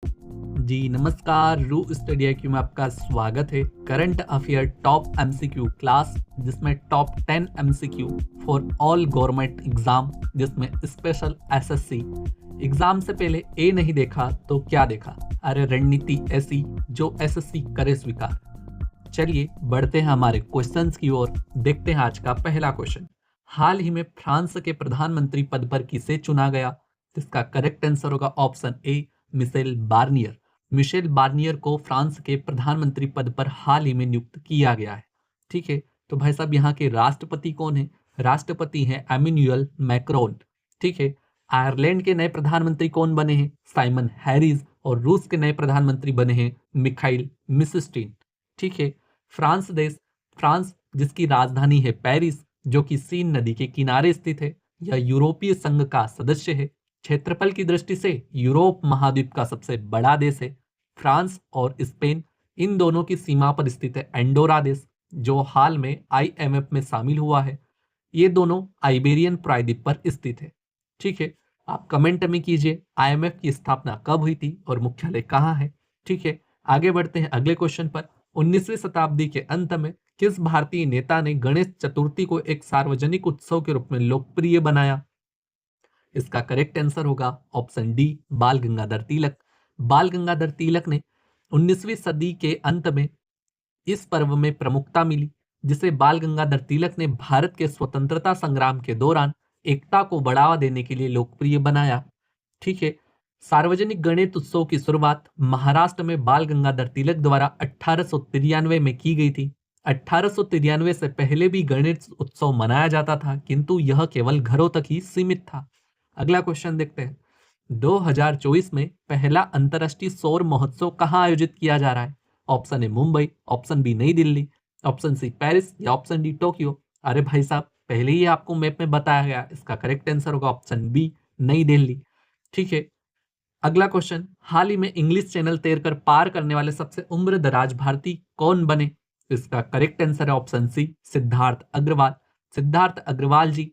जी नमस्कार, रू study IQ में आपका स्वागत है। Current affair top MCQ class, जिसमें top 10 MCQ for all government exam, जिसमें स्पेशल एसएससी एग्जाम से पहले ए नहीं देखा तो क्या देखा, अरे रणनीति ऐसी जो एसएससी करे स्वीकार। चलिए बढ़ते हैं हमारे क्वेश्चंस की ओर। देखते हैं आज का पहला क्वेश्चन। हाल ही में फ्रांस के प्रधानमंत्री पद पर किसे चुना गया? इसका करेक्ट आंसर होगा option A, Michel Barnier. Michel Barnier को फ्रांस के प्रधानमंत्री पद पर हाल ही में नियुक्त किया गया है। ठीक है, तो भाई साहब यहाँ के राष्ट्रपति कौन है? राष्ट्रपति हैं एमेन्युअल मैक्रोन। ठीक है, आयरलैंड के नए प्रधानमंत्री कौन बने हैं? Simon Harris. और रूस के नए प्रधानमंत्री बने हैं मिखाइल मिशस्टीन। ठीक है, फ्रांस जिसकी राजधानी है पेरिस, जो कि सीन नदी के किनारे स्थित है, यह यूरोपीय संघ का सदस्य है। क्षेत्रफल की दृष्टि से यूरोप महाद्वीप का सबसे बड़ा देश है। फ्रांस और स्पेन इन दोनों की सीमा पर स्थित है एंडोरा देश, जो हाल में IMF में शामिल हुआ है। ये दोनों आइबेरियन प्रायद्वीप पर स्थित है। ठीक है, आप कमेंट में कीजिए IMF की स्थापना कब हुई थी और मुख्यालय कहाँ है। ठीक है, आगे बढ़ते हैं अगले क्वेश्चन पर। 19वीं शताब्दी के अंत में किस भारतीय नेता ने गणेश चतुर्थी को एक सार्वजनिक उत्सव के रूप में लोकप्रिय बनाया? इसका करेक्ट आंसर होगा ऑप्शन डी, बाल गंगाधर तिलक। बाल गंगाधर तिलक ने 19वीं सदी के अंत में इस पर्व में प्रमुखता मिली, जिसे बाल गंगाधर तिलक ने भारत के स्वतंत्रता संग्राम के दौरान एकता को बढ़ावा देने के लिए लोकप्रिय बनाया। ठीक है, सार्वजनिक गणेश उत्सव की शुरुआत महाराष्ट्र में बाल गंगाधर तिलक द्वारा 1893 में की गई थी। 1893 से पहले भी गणेश उत्सव मनाया जाता था, किंतु यह केवल घरों तक ही सीमित था। अगला क्वेश्चन देखते हैं। 2024 में पहला अंतर्राष्ट्रीय सौर महोत्सव कहाँ आयोजित किया जा रहा है? Option A Mumbai, option B New Delhi, option C Paris या ऑप्शन डी टोक्यो। अरे भाई साहब, पहले ही आपको मैप में बताया गया, इसका करेक्ट आंसर होगा ऑप्शन बी, नई दिल्ली। ठीक है, अगला क्वेश्चन। हाल ही में इंग्लिश चैनल तैरकर पार करने वाले सबसे उम्र दराज भारतीय कौन बने? इसका करेक्ट आंसर है ऑप्शन सी, सिद्धार्थ अग्रवाल। सिद्धार्थ अग्रवाल जी,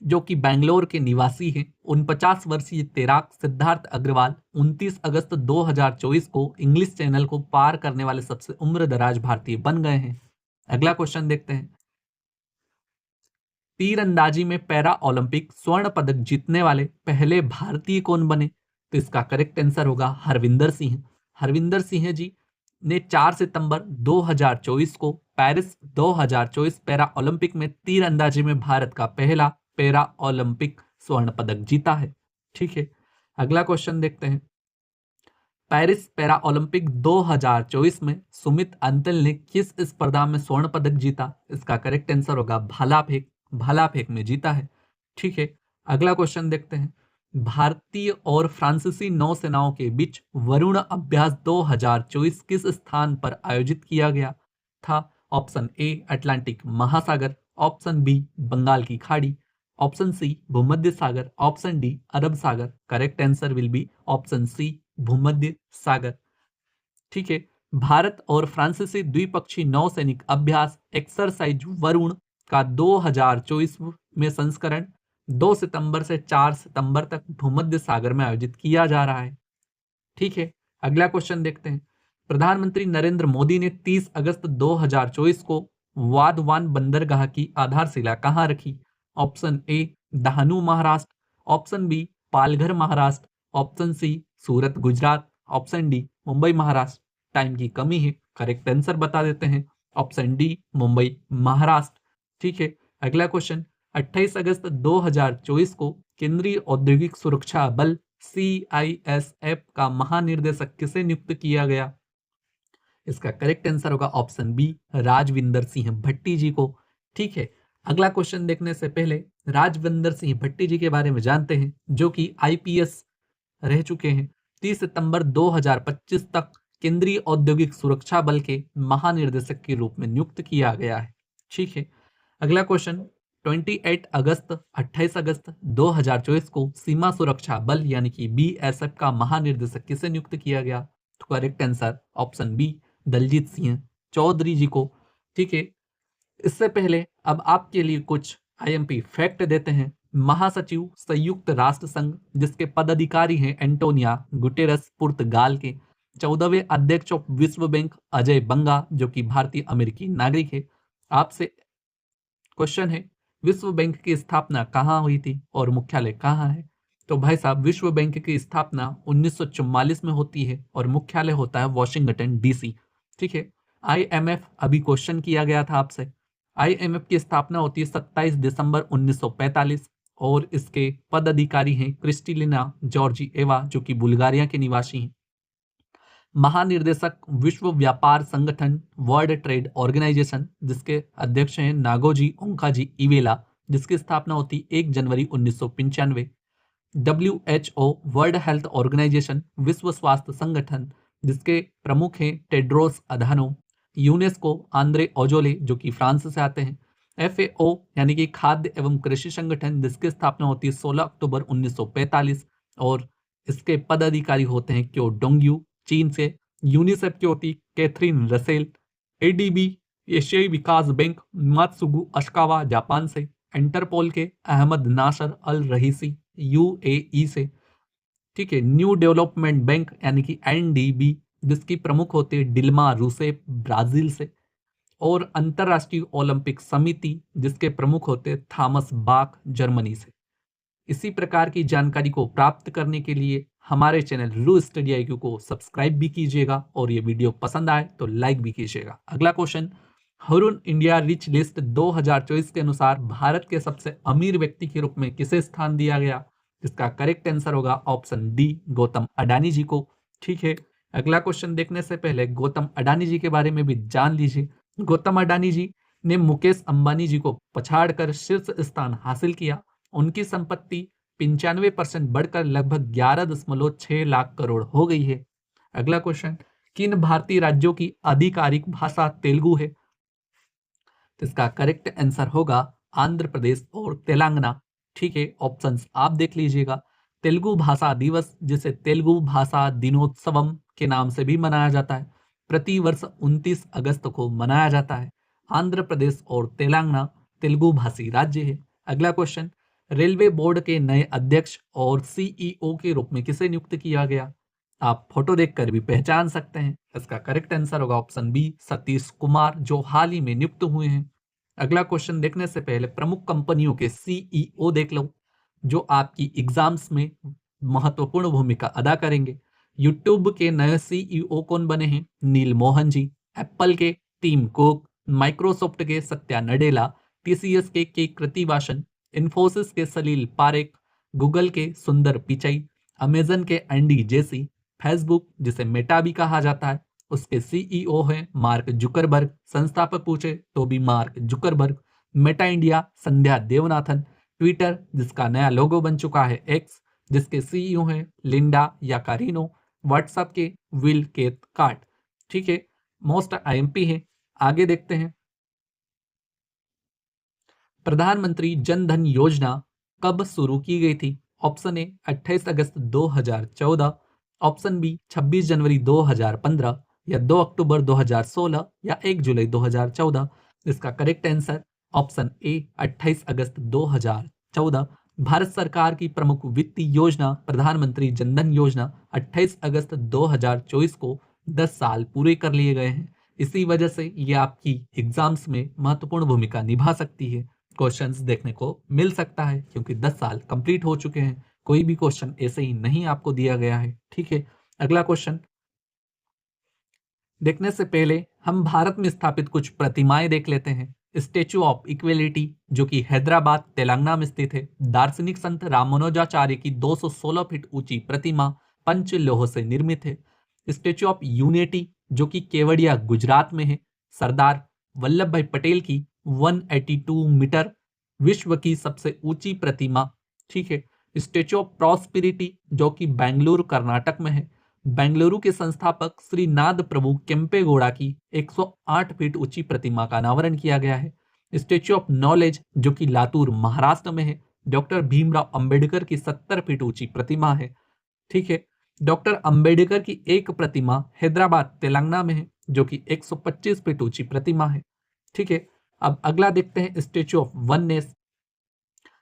जो कि बेंगलोर के निवासी हैं, 49 वर्षीय तैराक सिद्धार्थ अग्रवाल 29 अगस्त 2024 को इंग्लिश चैनल को पार करने वाले सबसे उम्र दराज भारतीय बन गए हैं। अगला क्वेश्चन देखते हैं। तीरंदाजी में पैरा ओलंपिक स्वर्ण पदक जीतने वाले पहले भारतीय कौन बने? तो इसका करेक्ट आंसर होगा हरविंदर सिंह। हरविंदर सिंह जी ने 4 सितंबर 2024 को पेरिस 2024 पैरा ओलंपिक में तीरंदाजी में भारत का पहला पैरा ओलंपिक स्वर्ण पदक जीता है। ठीक है, अगला क्वेश्चन देखते हैं। पेरिस पैरा ओलंपिक 2024 में सुमित अंतिल ने किस स्पर्धा में स्वर्ण पदक जीता? इसका करेक्ट आंसर होगा भाला फेंक। भाला फेंक में जीता है। ठीक है, अगला क्वेश्चन देखते हैं। भारतीय और फ्रांसीसी नौसेनाओं के बीच वरुण अभ्यास 2024 किस स्थान पर आयोजित किया गया था? ऑप्शन ए अटलांटिक महासागर, ऑप्शन बी बंगाल की खाड़ी, ऑप्शन सी भूमध्य सागर, ऑप्शन डी अरब सागर। Correct answer will be option C, भूमध्य सागर। ठीक है, भारत और फ्रांसीसी द्विपक्षीय नौसैनिक अभ्यास एक्सरसाइज वरुण का 2024 में संस्करण 2 सितंबर से 4 सितंबर तक भूमध्य सागर में आयोजित किया जा रहा है। ठीक है, अगला क्वेश्चन देखते हैं। प्रधानमंत्री नरेंद्र मोदी ने 30 अगस्त 2024 को वाधवान बंदरगाह की आधारशिला कहां रखी? Option A Dahanu Maharashtra, option B Palghar Maharashtra, option C Surat Gujarat, option D Mumbai Maharashtra. Time की कमी है, करेक्ट आंसर बता देते हैं ऑप्शन डी मुंबई महाराष्ट्र। ठीक है, अगला क्वेश्चन। 28 अगस्त 2024 को केंद्रीय औद्योगिक सुरक्षा बल CISF का महानिर्देशक किसे नियुक्त किया गया? इसका करेक्ट आंसर होगा ऑप्शन बी, राजविंदर सिंह भट्टी जी को। ठीक है, अगला क्वेश्चन देखने से पहले राजविंदर सिंह भट्टी जी के बारे में जानते हैं, जो कि IPS रह चुके हैं। 30 सितंबर 2025 तक केंद्रीय औद्योगिक सुरक्षा बल के महानिर्देशक के रूप में नियुक्त किया गया है। ठीक है, अगला क्वेश्चन। 28 अगस्त 2024 को सीमा सुरक्षा बल यानी कि BSF का महानिर्देशक किसे नियुक्त किया गया? तो correct answer option B, Daljit Singh Chaudhary ji को। ठीक है, इससे पहले अब आपके लिए कुछ IMP फैक्ट देते हैं। महासचिव संयुक्त राष्ट्र संघ जिसके पदाधिकारी हैं एंटोनिया गुटेरस पुर्तगाल के। 14वें अध्यक्ष ऑफ विश्व बैंक अजय बंगा जो कि भारतीय अमेरिकी नागरिक है। आपसे क्वेश्चन है, विश्व बैंक की स्थापना कहाँ हुई थी और मुख्यालय कहाँ है? तो भाई साहब, विश्व बैंक की स्थापना 1944 में होती है और मुख्यालय होता है वॉशिंगटन डीसी। ठीक है। आईएमएफ अभी क्वेश्चन किया गया था आपसे। आईएमएफ की स्थापना होती है 27 दिसंबर 1945 और इसके पदाधिकारी हैं क्रिस्टिलिना जॉर्जिएवा जो कि बुल्गारिया के निवासी हैं। महानिर्देशक विश्व व्यापार संगठन वर्ल्ड ट्रेड ऑर्गेनाइजेशन जिसके अध्यक्ष हैं नागोजी ओंकाजी इवेला जिसकी स्थापना होती 1 जनवरी 1995। WHO वर्ल्ड हेल्थ ऑर्गेनाइजेशन विश्व स्वास्थ्य संगठन जिसके प्रमुख हैं Tedros Adhanom. UNESCO Andre Azoulay जो कि फ्रांस से आते हैं। FAO यानी कि खाद्य एवं कृषि संगठन जिसकी स्थापना होती है 16 अक्टूबर 1945 और इसके पदाधिकारी होते हैं क्यो डोंगयू चीन से। यूनिसेफ की होती कैथरीन रसेल। ADB एशियाई विकास बैंक मात्सुगु अशकावा जापान से। इंटरपोल के अहमद नासर अल रहीसी UAE से। ठीक है। न्यू डेवलपमेंट बैंक यानी कि NDB जिसकी प्रमुख होते हैं डिल्मा रूसेफ ब्राजील से। और अंतरराष्ट्रीय ओलंपिक समिति जिसके प्रमुख होते हैं थॉमस बाक जर्मनी से। इसी प्रकार की जानकारी को प्राप्त करने के लिए हमारे चैनल रू स्टडी IQ को सब्सक्राइब भी कीजिएगा और ये वीडियो पसंद आए तो लाइक भी कीजिएगा। अगला question, Haroon India rich list 2024 के अनुसार भारत के सबसे अमीर व्यक्ति के रूप में किसे स्थान दिया गया? इसका करेक्ट आंसर होगा ऑप्शन डी गौतम अडानी जी को। ठीक है। अगला क्वेश्चन देखने से पहले गौतम अडानी जी के बारे में भी जान लीजिए। गौतम अडानी जी ने मुकेश अंबानी जी को पछाड़कर शीर्ष स्थान हासिल किया। उनकी संपत्ति 95% बढ़कर लगभग 11.6 लाख करोड़ हो गई है। अगला क्वेश्चन, किन भारतीय राज्यों की आधिकारिक भाषा तेलुगु है? तो इसका करेक्ट आंसर होगा आंध्र प्रदेश और तेलंगाना। ठीक है। ऑप्शंस आप देख लीजिएगा। तेलुगु भाषा दिवस जिसे तेलुगु भाषा दिनोत्सवम के नाम से भी मनाया जाता है प्रतिवर्ष 29 अगस्त को मनाया जाता है। आंध्र प्रदेश और तेलंगाना तेलुगु भाषी राज्य है। अगला क्वेश्चन, रेलवे बोर्ड के नए अध्यक्ष और CEO के रूप में किसे नियुक्त किया गया? आप फोटो देखकर भी पहचान सकते हैं। इसका करेक्ट आंसर होगा ऑप्शन बी सतीश कुमार जो हाल ही में नियुक्त हुए हैं। अगला क्वेश्चन देखने से पहले प्रमुख कंपनियों के CEO देख लो जो आपकी एग्जाम्स में महत्वपूर्ण भूमिका अदा करेंगे। यूट्यूब के नए CEO कौन बने हैं? नील मोहन जी। एप्पल के टीम कुक। माइक्रोसॉफ्ट के सत्या नडेला। TCS के कृतिवासन। इन्फोसिस के सलील पारेख। गूगल के सुंदर पिचाई। अमेजन के एंडी जेसी। फेसबुक जिसे मेटा भी कहा जाता है उसके CEO हैं मार्क जुकरबर्ग। संस्थापक पूछे तो भी मार्क जुकरबर्ग। मेटा इंडिया संध्या देवनाथन। ट्विटर जिसका नया लोगो बन चुका है एक्स जिसके CEO हैं लिंडा याकारिनो। व्हाट्सएप के विल केथ कार्ट। ठीक है। मोस्ट IMP है। आगे देखते हैं। प्रधानमंत्री जन धन योजना कब शुरू की गई थी? ऑप्शन ए 28 अगस्त 2014। ऑप्शन बी 26 जनवरी 2015 या 2 अक्टूबर 2016 या 1 जुलाई 2014। इसका करेक्ट आंसर ऑप्शन ए 28 अगस्त 2014। भारत सरकार की प्रमुख वित्तीय योजना प्रधानमंत्री जन धन योजना 28 अगस्त 2024 को 10 साल पूरे कर लिए गए हैं। इसी वजह से ये आपकी एग्जाम्स में महत्वपूर्ण भूमिका निभा सकती है। क्वेश्चंस देखने को मिल सकता है क्योंकि 10 साल कंप्लीट हो चुके हैं। कोई भी क्वेश्चन ऐसे ही नहीं आपको दिया गया है। ठीक है। अगला क्वेश्चन देखने से पहले हम भारत में स्थापित कुछ प्रतिमाएं देख लेते हैं। स्टेचू ऑफ इक्वेलिटी जो कि हैदराबाद तेलंगाना में स्थित है। दार्शनिक संत रामानुजाचार्य की 216 फीट ऊंची प्रतिमा पंच लोह से निर्मित है। स्टेचू ऑफ यूनिटी जो कि केवड़िया गुजरात में है। सरदार वल्लभ भाई पटेल की 182 मीटर विश्व की सबसे ऊंची प्रतिमा। ठीक है। स्टेचू ऑफ प्रॉस्पेरिटी जो कि बेंगलुरु कर्नाटक में है। बेंगलुरु के संस्थापक श्री नाद प्रभु केम्पेगौड़ा की 108 फीट ऊंची प्रतिमा का अनावरण किया गया है। स्टेचू ऑफ नॉलेज जो कि लातूर महाराष्ट्र में है। डॉक्टर भीमराव अंबेडकर की 70 फीट ऊंची प्रतिमा है। ठीक है। डॉक्टर अंबेडकर की एक प्रतिमा हैदराबाद तेलंगाना में है जो कि 125 फीट ऊंची प्रतिमा है। ठीक है। अब अगला देखते हैं statue of oneness.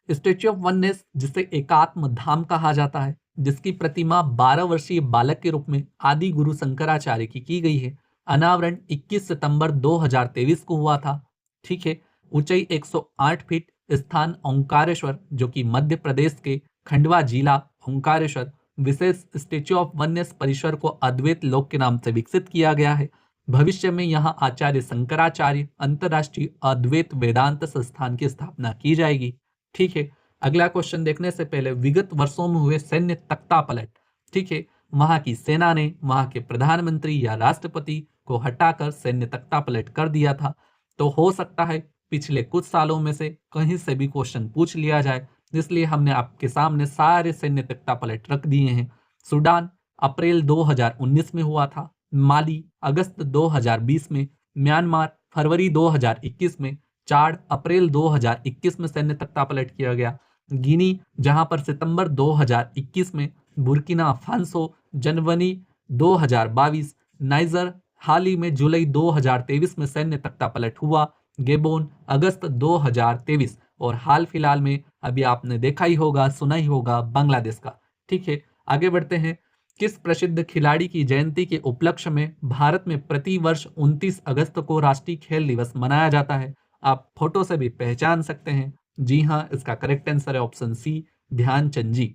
Statue of oneness, जिसे एकात्म धाम कहा जाता है, जिसकी प्रतिमा 12 वर्षीय बालक के रूप में आदि गुरु शंकराचार्य की गई है। अनावरण 21 सितंबर 2023 को हुआ था। ठीक है। ऊंचाई 108 फीट, स्थान ओंकारेश्वर, जो कि मध्य प्रदेश के खंडवा जिला ओंकारेश्वर। विशेष स्टेच्यू ऑफ वननेस परिसर को अद्वैत लोक के नाम से विकसित किया गया है। भविष्य में यहाँ आचार्य शंकराचार्य अंतरराष्ट्रीय अद्वैत वेदांत संस्थान की स्थापना की जाएगी। ठीक है। अगला क्वेश्चन देखने से पहले विगत वर्षों में हुए सैन्य तख्ता पलट। ठीक है। वहां की सेना ने वहां के प्रधानमंत्री या राष्ट्रपति को हटाकर सैन्य तख्ता पलट कर दिया था। तो हो सकता है पिछले कुछ सालों में से कहीं से भी क्वेश्चन पूछ लिया जाए, इसलिए हमने आपके सामने सारे सैन्य तख्ता पलट रख दिए हैं। सूडान अप्रैल 2019 में हुआ था। माली अगस्त 2020 में। म्यांमार फरवरी 2021 में। चाड अप्रैल 2021 में सैन्य तख्तापलट किया गया। गिनी जहां पर सितंबर 2021 में। बुर्किना फांसो जनवरी 2022। नाइजर हाल ही में जुलाई 2023 में सैन्य तख्तापलट हुआ। गेबोन अगस्त 2023। और हाल फिलहाल में अभी आपने देखा ही होगा, सुना ही होगा, बांग्लादेश का। ठीक है। आगे बढ़ते हैं। किस प्रसिद्ध खिलाड़ी की जयंती के उपलक्ष्य में भारत में प्रति वर्ष 29 अगस्त को राष्ट्रीय खेल दिवस मनाया जाता है? आप फोटो से भी पहचान सकते हैं। जी हाँ, इसका करेक्ट आंसर है ऑप्शन सी, ध्यानचंद जी।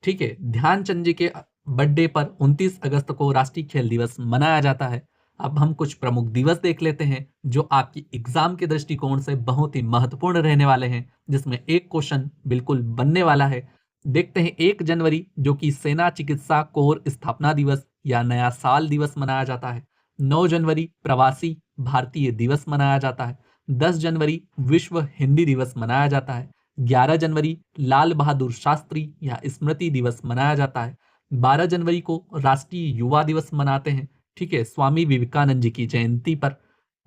ठीक है। ध्यानचंद जी के बर्थडे पर 29 अगस्त को राष्ट्रीय खेल दिवस मनाया जाता है। अब हम कुछ प्रमुख दिवस देख लेते हैं जो आपकी एग्जाम के दृष्टिकोण से बहुत ही महत्वपूर्ण रहने वाले हैं, जिसमें एक क्वेश्चन बिल्कुल बनने वाला है। देखते हैं। 1 जनवरी जो कि सेना चिकित्सा कोर स्थापना दिवस या नया साल दिवस मनाया जाता है। 9 जनवरी प्रवासी भारतीय दिवस मनाया जाता है। 10 जनवरी विश्व हिंदी दिवस मनाया जाता है। 11 जनवरी लाल बहादुर शास्त्री या स्मृति दिवस मनाया जाता है। 12 जनवरी को राष्ट्रीय युवा दिवस मनाते हैं। ठीक है, स्वामी विवेकानंद जी की जयंती पर।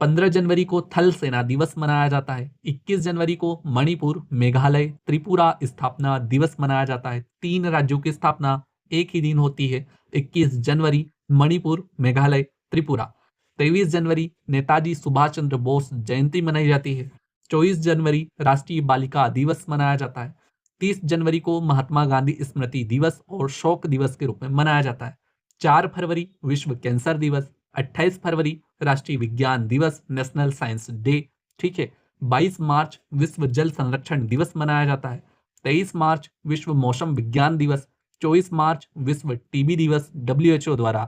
15 जनवरी को थल सेना दिवस मनाया जाता है। 21 जनवरी को मणिपुर मेघालय त्रिपुरा स्थापना दिवस मनाया जाता है। 3 राज्यों की स्थापना एक ही दिन होती है। 21 जनवरी मणिपुर मेघालय त्रिपुरा। 23 जनवरी नेताजी सुभाष चंद्र बोस जयंती मनाई जाती है। 24 जनवरी राष्ट्रीय बालिका दिवस मनाया जाता है। 30 जनवरी को महात्मा गांधी स्मृति दिवस और शोक दिवस के रूप में मनाया जाता है। 4 फरवरी विश्व कैंसर दिवस। 28 फरवरी राष्ट्रीय विज्ञान दिवस नेशनल साइंस डे। ठीक है। 22 मार्च विश्व जल संरक्षण दिवस मनाया जाता है। 23 मार्च विश्व मौसम विज्ञान दिवस। 24 मार्च विश्व टीबी दिवस WHO द्वारा।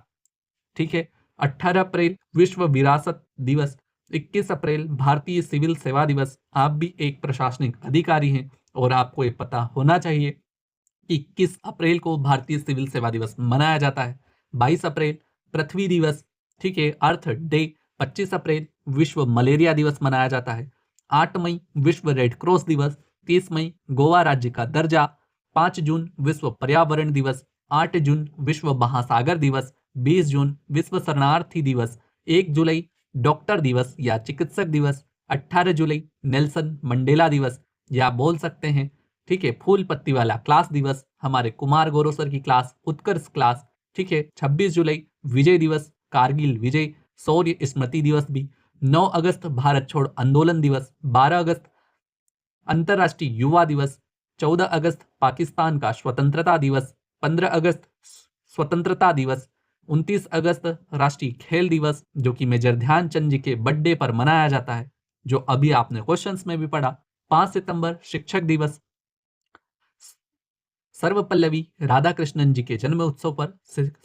ठीक है। 18 अप्रैल विश्व विरासत दिवस। 21 अप्रैल भारतीय सिविल सेवा दिवस। आप भी एक प्रशासनिक अधिकारी हैं और आपको ये पता होना चाहिए कि 21 अप्रैल को भारतीय सिविल सेवा दिवस मनाया जाता है। 22 अप्रैल पृथ्वी दिवस। ठीक है, अर्थ डे। 25 अप्रैल विश्व मलेरिया दिवस मनाया जाता है। 8 मई विश्व रेड क्रॉस दिवस। 30 मई गोवा राज्य का दर्जा। 5 जून विश्व पर्यावरण दिवस। 8 जून विश्व महासागर दिवस। 20 जून विश्व शरणार्थी दिवस। 1 जुलाई डॉक्टर दिवस या चिकित्सक दिवस। 18 जुलाई नेल्सन मंडेला दिवस या बोल सकते हैं, ठीक है, फूल पत्ती वाला क्लास दिवस, हमारे कुमार गौरव सर की क्लास, उत्कर्ष क्लास। ठीक है। 26 जुलाई विजय दिवस, कारगिल विजय, शौर्य स्मृति दिवस भी। 9 अगस्त भारत छोड़ आंदोलन दिवस। 12 अगस्त अंतरराष्ट्रीय युवा दिवस। 14 अगस्त पाकिस्तान का स्वतंत्रता दिवस। 15 अगस्त स्वतंत्रता दिवस। 29 अगस्त राष्ट्रीय खेल दिवस जो कि मेजर ध्यानचंद जी के बर्थडे पर मनाया जाता है, जो अभी आपने क्वेश्चंस में भी पढ़ा। 5 सितंबर शिक्षक दिवस। सर्वपल्लवी राधाकृष्णन जी के जन्म उत्सव पर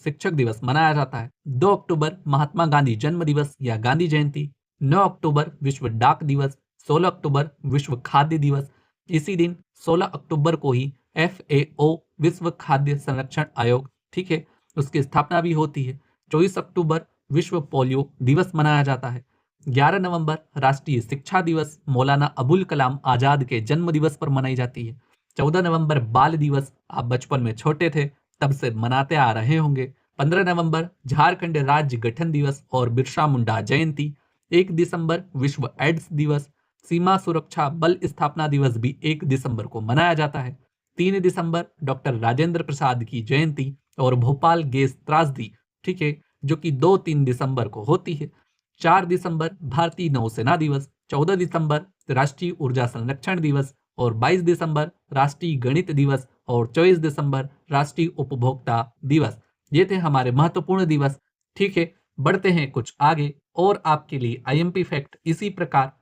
शिक्षक दिवस मनाया जाता है। 2 अक्टूबर महात्मा गांधी जन्म दिवस या गांधी जयंती। 9 अक्टूबर विश्व डाक दिवस। 16 अक्टूबर विश्व खाद्य दिवस। इसी दिन 16 अक्टूबर को ही FAO विश्व खाद्य संरक्षण आयोग, ठीक है, उसकी स्थापना भी होती है। 24 अक्टूबर विश्व पोलियो दिवस मनाया जाता है। 11 नवंबर राष्ट्रीय शिक्षा दिवस मौलाना अबुल कलाम आजाद के जन्म दिवस पर मनाई जाती है। 14 नवंबर बाल दिवस, आप बचपन में छोटे थे तब से मनाते आ रहे होंगे। 15 नवंबर झारखंड राज्य गठन दिवस और बिरसा मुंडा जयंती। 1 दिसंबर विश्व एड्स दिवस। सीमा सुरक्षा बल स्थापना दिवस भी 1 दिसंबर को मनाया जाता है। 3 दिसंबर डॉक्टर राजेंद्र प्रसाद की जयंती और भोपाल गैस त्रासदी, ठीक है, जो कि 2-3 दिसंबर को होती है। 4 दिसंबर भारतीय नौसेना दिवस। 14 दिसंबर राष्ट्रीय ऊर्जा संरक्षण दिवस और 22 दिसंबर राष्ट्रीय गणित दिवस और 24 दिसंबर राष्ट्रीय उपभोक्ता दिवस। ये थे हमारे महत्वपूर्ण दिवस। ठीक है, बढ़ते हैं कुछ आगे और आपके लिए आईएमपी फैक्ट इसी प्रकार।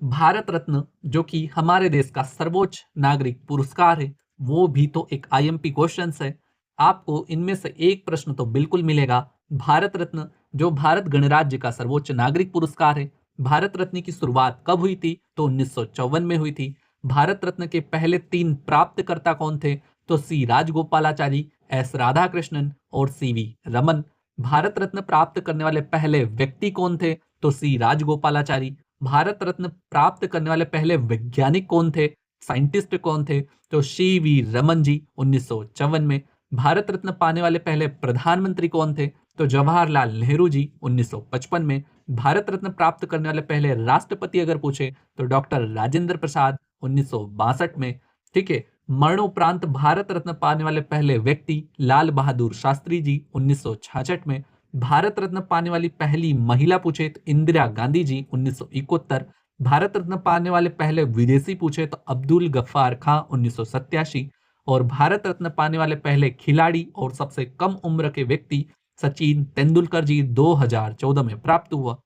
भारत रत्न जो कि हमारे देश का सर्वोच्च नागरिक पुरस्कार है, वो भी तो एक आईएमपी क्वेश्चन है। आपको इनमें से एक प्रश्न तो बिल्कुल मिलेगा। भारत रत्न जो भारत गणराज्य का सर्वोच्च नागरिक पुरस्कार है, भारत रत्न की शुरुआत कब हुई थी? तो 1954 में हुई थी। भारत रत्न के पहले 3 प्राप्तकर्ता कौन थे? तो सी राजगोपालाचारी, एस राधाकृष्णन और सीवी रमन। भारत रत्न प्राप्त करने वाले पहले व्यक्ति कौन थे? तो सी राजगोपालाचारी। भारत रत्न प्राप्त करने वाले पहले वैज्ञानिक कौन थे? साइंटिस्ट कौन थे? तो सी वी रमन जी 1954 में। भारत रत्न पाने वाले पहले प्रधानमंत्री कौन थे? तो जवाहरलाल नेहरू जी 1955 में। भारत रत्न प्राप्त करने वाले पहले राष्ट्रपति अगर पूछे तो डॉक्टर राजेंद्र प्रसाद 1962 में। ठीक है, मरणोपरांत भारत रत्न पाने वाले पहले व्यक्ति लाल बहादुर शास्त्री जी 1966 में। भारत रत्न पाने वाली पहली महिला पूछे तो इंदिरा गांधी जी 1971। भारत रत्न पाने वाले पहले विदेशी पूछे तो अब्दुल गफ्फार खां 1987। और भारत रत्न पाने वाले पहले खिलाड़ी और सबसे कम उम्र के व्यक्ति सचिन तेंदुलकर जी 2014 में प्राप्त हुआ।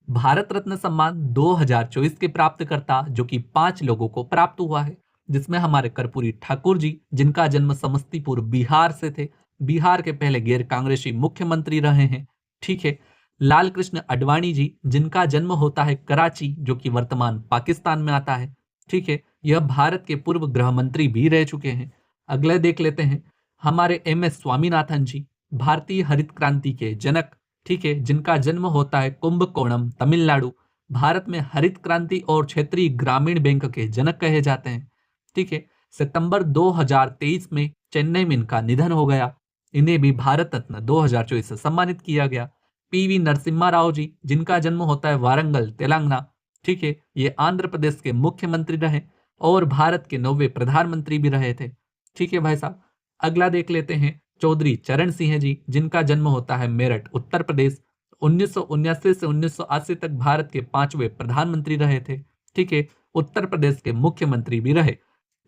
भारत रत्न सम्मान 2024 के प्राप्तकर्ता जो कि 5 लोगों को प्राप्त हुआ है, जिसमें हमारे कर्पूरी ठाकुर जी जिनका जन्म समस्तीपुर बिहार से थे, बिहार के पहले गैर कांग्रेसी मुख्यमंत्री रहे हैं। ठीक है, लाल कृष्ण आडवाणी जी जिनका जन्म होता है कराची जो कि वर्तमान पाकिस्तान में आता है। ठीक है, यह भारत के पूर्व गृह मंत्री भी रह चुके हैं। अगले देख लेते हैं हमारे एम एस स्वामीनाथन जी, भारतीय हरित क्रांति के जनक। ठीक है, जिनका जन्म होता है कुंभकोणम तमिलनाडु। भारत में हरित क्रांति और क्षेत्रीय ग्रामीण बैंक के जनक कहे जाते हैं। ठीक है, सितंबर 2023 में चेन्नई में इनका निधन हो गया। इन्हें भी भारत रत्न 2024 से सम्मानित किया गया। पीवी नरसिम्हा राव जी जिनका जन्म होता है वारंगल तेलंगाना। ठीक है, ये आंध्र प्रदेश के मुख्यमंत्री रहे और भारत के 9वें प्रधानमंत्री भी रहे थे। ठीक है भाई साहब, अगला देख लेते हैं चौधरी चरण सिंह जी जिनका जन्म होता है मेरठ उत्तर प्रदेश। 1979 से 1980 तक भारत के 5वें प्रधानमंत्री रहे थे। ठीक है, उत्तर प्रदेश के मुख्यमंत्री भी रहे।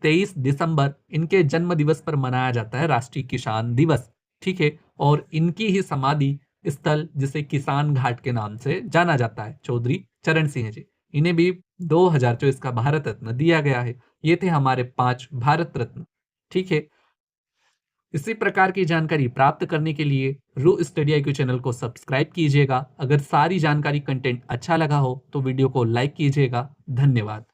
23 दिसंबर इनके जन्म दिवस पर मनाया जाता है राष्ट्रीय किसान दिवस। ठीक है, और इनकी ही समाधि स्थल जिसे किसान घाट के नाम से जाना जाता है, चौधरी चरण सिंह जी। इन्हें भी 2024 का भारत रत्न दिया गया है। ये थे हमारे 5 भारत रत्न। ठीक है, इसी प्रकार की जानकारी प्राप्त करने के लिए रू स्टडी IQ चैनल को सब्सक्राइब कीजिएगा। अगर सारी जानकारी कंटेंट अच्छा लगा हो तो वीडियो को लाइक कीजिएगा। धन्यवाद।